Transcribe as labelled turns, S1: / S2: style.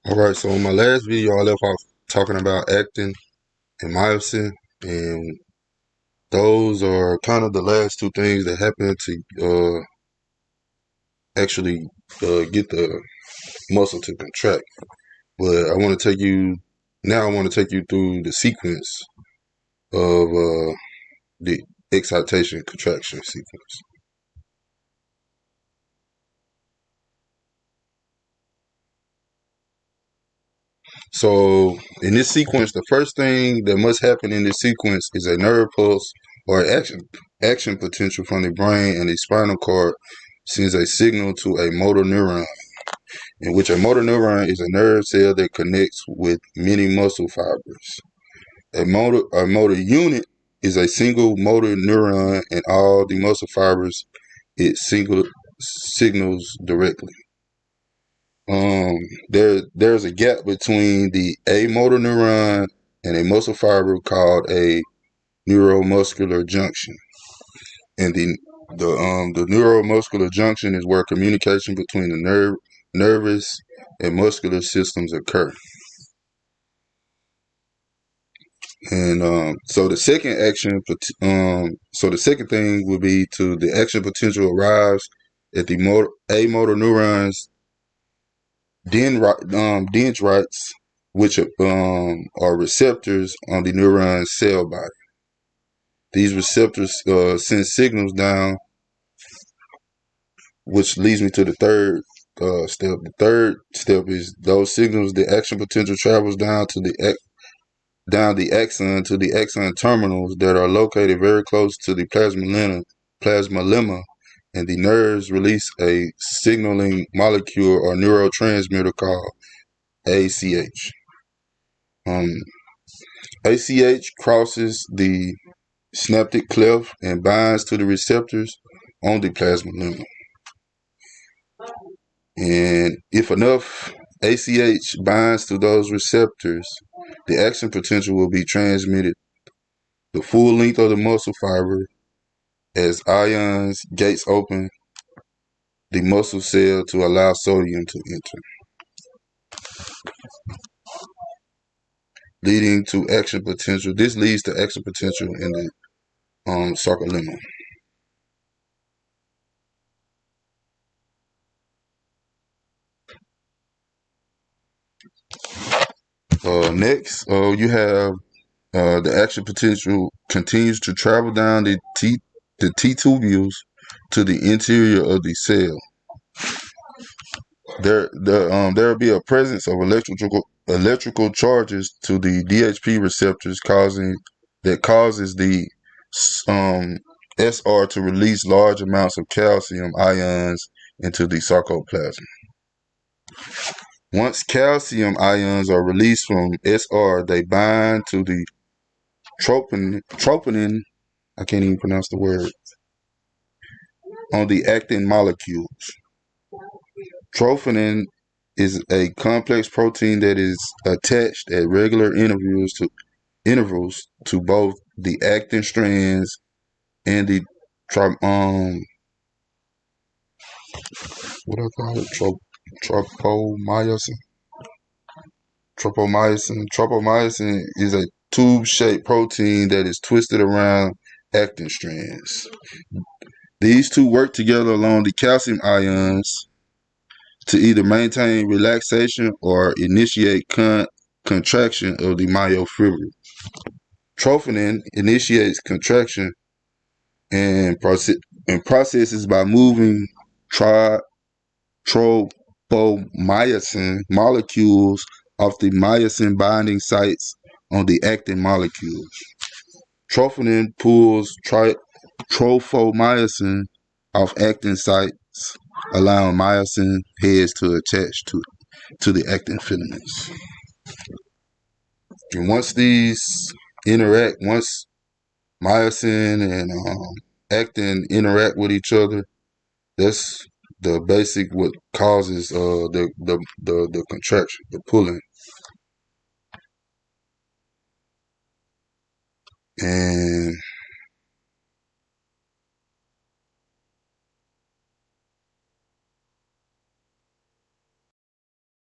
S1: Alright, so in my last video I left off talking about actin and myosin, and those are kind of the last two things that happen to actually get the muscle to contract. But I want to take you through the sequence of the excitation contraction sequence. So in this sequence, the first thing that must happen in this sequence is a nerve pulse or action potential from the brain, and the spinal cord sends a signal to a motor neuron, in which a motor neuron is a nerve cell that connects with many muscle fibers. A motor unit is a single motor neuron, and all the muscle fibers it signals directly. There's a gap between the a motor neuron and a muscle fiber called a neuromuscular junction, and the neuromuscular junction is where communication between the nervous and muscular systems occur. And so the second thing would be to the action potential arrives at the motor neurons dendrites, which are receptors on the neuron's cell body. These receptors send signals down, which leads me to the third step. The third step is those signals. The action potential travels down the axon to the axon terminals that are located very close to the plasmalemma, and the nerves release a signaling molecule or neurotransmitter called ACH. ACH crosses the synaptic cleft and binds to the receptors on the plasmalemma. And if enough ACH binds to those receptors, the action potential will be transmitted the full length of the muscle fiber as ions gates open the muscle cell to allow sodium to enter, leading to action potential. This leads to action potential in the sarcolemma. Next, you have the action potential continues to travel down the T tubules to the interior of the cell. There will be a presence of electrical charges to the DHP receptors, causes the SR to release large amounts of calcium ions into the sarcoplasm. Once calcium ions are released from SR, they bind to the troponin, I can't even pronounce the word, on the actin molecules. Troponin is a complex protein that is attached at regular intervals to both the actin strands and the tropomyosin. Tropomyosin is a tube-shaped protein that is twisted around actin strands. These two work together along the calcium ions to either maintain relaxation or initiate contraction of the myofibers. Troponin initiates contraction and processes by moving tropomyosin molecules off the myosin binding sites on the actin molecules. Troponin pulls tropomyosin off actin sites, allowing myosin heads to attach to the actin filaments. And once myosin and actin interact with each other, that's the basic what causes the contraction, the pulling. And